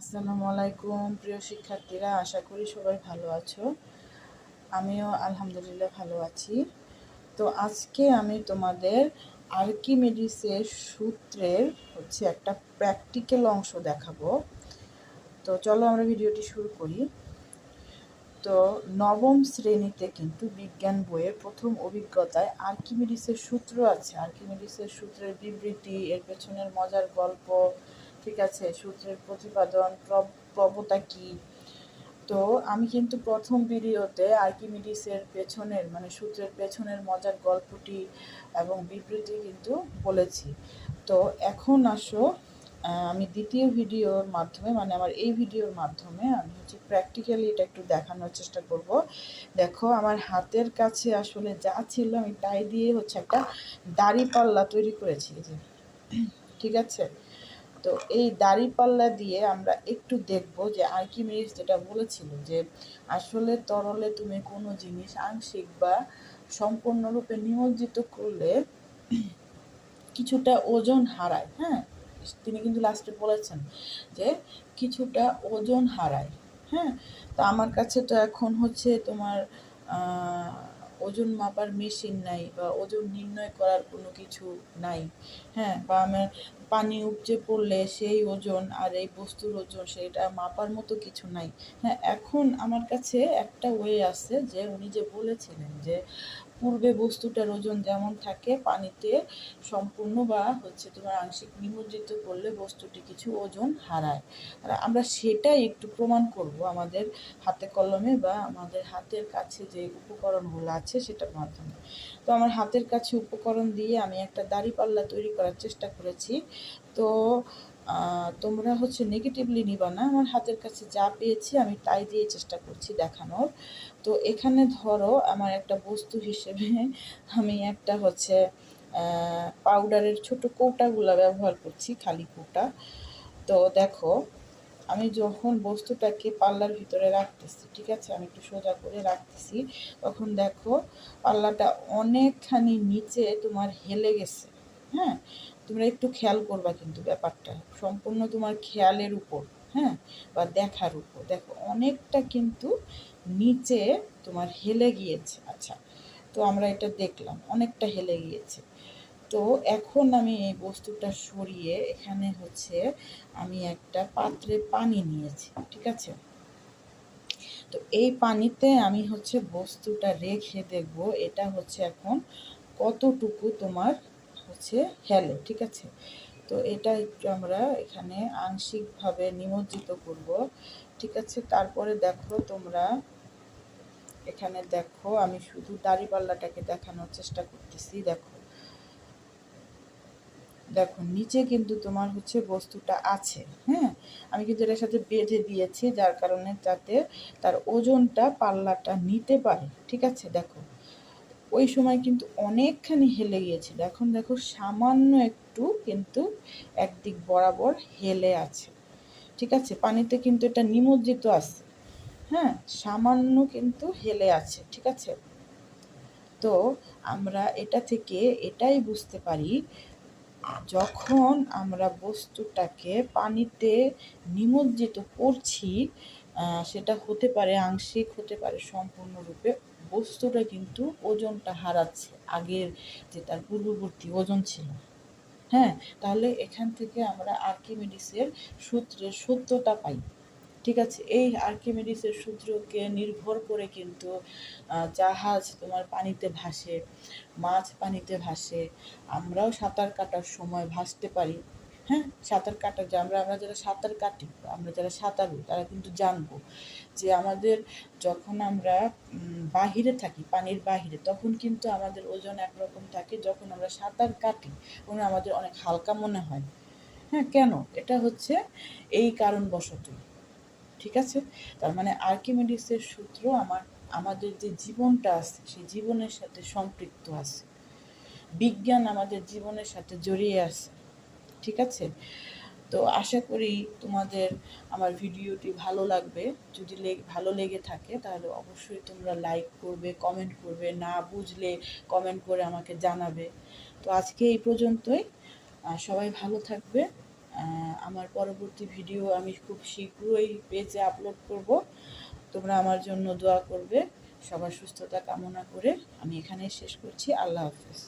আসসালামু আলাইকুম প্রিয় শিক্ষার্থীরা, আশা করি সবাই ভালো আছো। আমিও আলহামদুলিল্লাহ ভালো আছি। তো আজকে আমি তোমাদের আর্কিমিডিসের সূত্রের একটা প্র্যাকটিক্যাল অংশ দেখাবো। তো চলো আমরা ভিডিওটি শুরু করি। তো নবম শ্রেণীতে কিন্তু বিজ্ঞান বইয়ের প্রথম অভিজ্ঞতায় আর্কিমিডিসের সূত্র আছে। আর্কিমিডিসের সূত্রের বিবৃতি, এর পেছনের মজার গল্প, ঠিক আছে, সূত্রের প্রতিপাদন, প্রবতা কী। তো আমি কিন্তু প্রথম ভিডিওতে আর্কিমিডিসের পেছনের সূত্রের পেছনের মজার গল্পটি এবং বিবৃতি কিন্তু বলেছি। তো এখন আসো, আমি দ্বিতীয় ভিডিওর মাধ্যমে আমার এই ভিডিওর মাধ্যমে আমি প্র্যাকটিক্যালি এটা একটু দেখানোর চেষ্টা করব। দেখো, আমার হাতের কাছে আসলে যা ছিল আমি তাই দিয়ে একটা দাড়িপাল্লা তৈরি করেছি, যে ঠিক আছে। তো এই দাড়িপাল্লা দিয়ে আমরা একটু দেখব যে আর্কিমিডিস যেটা বলেছিল যে আসলে তরলে তুমি কোনো জিনিস আংশিক বা সম্পূর্ণরূপে নিমজ্জিত করলে কিছুটা ওজন হারায়। হ্যাঁ, তিনি কিন্তু লাস্টে বলেছেন যে কিছুটা ওজন হারায়। হ্যাঁ, তো আমার কাছে তো এখন তোমার ওজন মাপার মেশিন নাই বা ওজন নির্ণয় করার কোনো কিছু নাই। হ্যাঁ, বা আমার পানি উপচে পড়লে সেই ওজন আর এই বস্তুর ওজন সেটা মাপার মতো কিছু নাই। হ্যাঁ, এখন আমার কাছে একটা ওয়ে আছে, যে উনি যে বলেছিলেন যে পূর্বে বস্তুটার ওজন যেমন থাকে, পানিতে সম্পূর্ণ বা তোমার আংশিক নিমজ্জিত করলে বস্তুটি কিছু ওজন হারায়। আর আমরা সেটাই একটু প্রমাণ করব আমাদের হাতে কলমে বা আমাদের হাতের কাছে যে উপকরণগুলো আছে সেটার মাধ্যমে। তো আমার হাতের কাছে উপকরণ দিয়ে আমি একটা দাড়িপাল্লা তৈরি করার চেষ্টা করেছি। তো তোমরা নেগেটিভলি নিবা না, আমার হাতের কাছে যা পেয়েছি আমি তাই দিয়ে চেষ্টা করছি দেখানোর। তো এখানে ধরো আমার একটা বস্তু হিসেবে আমি একটা পাউডারের ছোট কৌটাগুলো ব্যবহার করছি, খালি কৌটা। তো দেখো, আমি যখন বস্তুটাকে পাল্লার ভিতরে রাখতেছি, ঠিক আছে, আমি একটু সোজা করে রাখতেছি, তখন দেখো পাল্লাটা অনেকখানি নিচে তোমার হেলে গেছে। হ্যাঁ, তোমরা একটু খেয়াল করবা কিন্তু ব্যাপারটা সম্পূর্ণ তোমার খেয়ালের উপর, হ্যাঁ, বা দেখার উপর। দেখো অনেকটা কিন্তু নিচে তোমার হেলে গিয়েছে। আচ্ছা, তো আমরা এটা দেখলাম অনেকটা হেলে গিয়েছে। তো এখন আমি এই বস্তুটা সরিয়ে এখানে আমি একটা পাত্রে পানি নিয়েছি, ঠিক আছে। তো এই পানিতে আমি বস্তুটা রেখে দেখব এটা এখন কতটুকু তোমার হেলে, ঠিক আছে। তো এটা একটু আমরা এখানে আংশিকভাবে নিমজ্জিত করব, ঠিক আছে। তারপরে দেখো তোমরা এখানে দেখো, আমি শুধু দাড়িপাল্লাটাকে দেখানোর চেষ্টা করতেছি। দেখো দেখো নিচে কিন্তু তোমার বস্তুটা আছে। হ্যাঁ, আমি কিন্তু এটার সাথে বেঁধে দিয়েছি, যার কারণে যাতে তার ওজনটা পাল্লাটা নিতে পারে, ঠিক আছে। দেখো ওই সময় কিন্তু অনেকখানি হেলে গিয়েছিল, এখন দেখো সামান্য একটু কিন্তু একদিক বরাবর হেলে আছে, ঠিক আছে। পানিতে কিন্তু এটা নিমজ্জিত আছে, হ্যাঁ, সামান্য কিন্তু হেলে আছে, ঠিক আছে। তো আমরা এটা থেকে এটাই বুঝতে পারি, যখন আমরা বস্তুটাকে পানিতে নিমজ্জিত করছি, সেটা হতে পারে আংশিক, হতে পারে সম্পূর্ণরূপে, বস্তুটা কিন্তু ওজনটা হারাচ্ছে আগের যে তার পূর্ববর্তী ওজন ছিল। হ্যাঁ, তাহলে এখান থেকে আমরা আর্কিমিডিসের সূত্রের সত্যতা পাই, ঠিক আছে। এই আর্কিমিডিসের সূত্রকে নির্ভর করে কিন্তু জাহাজ তোমার পানিতে ভাসে, মাছ পানিতে ভাসে, আমরাও সাঁতার কাটার সময় ভাসতে পারি। হ্যাঁ, সাঁতার কাটা যে আমরা যারা সাঁতার কাটি, আমরা যারা সাঁতারু, তারা কিন্তু জানবো যে আমাদের যখন আমরা বাহিরে থাকি, পানির বাহিরে, তখন কিন্তু আমাদের ওজন একরকম থাকে, যখন আমরা সাঁতার কাটি তখন আমাদের অনেক হালকা মনে হয়। হ্যাঁ, কেন? এটা এই কারণবশতই, ঠিক আছে। তার মানে আর্কিমিডিসের সূত্র আমাদের যে জীবনটা আছে সেই জীবনের সাথে সম্পৃক্ত আছে, বিজ্ঞান আমাদের জীবনের সাথে জড়িয়ে আছে, ঠিক আছে। তো আশা করি তোমাদের আমার ভিডিওটি ভালো লাগবে। যদি ভালো লেগে থাকে তাহলে অবশ্যই তোমরা লাইক করবে, কমেন্ট করবে, না বুঝলে কমেন্ট করে আমাকে জানাবে। তো আজকে এই পর্যন্তই, সবাই ভালো থাকবে। আমার পরবর্তী ভিডিও আমি খুব শীঘ্রই পেজে আপলোড করব। তোমরা আমার জন্য দোয়া করবে। সবার সুস্থতা কামনা করে আমি এখানেই শেষ করছি। আল্লাহ হাফেজ।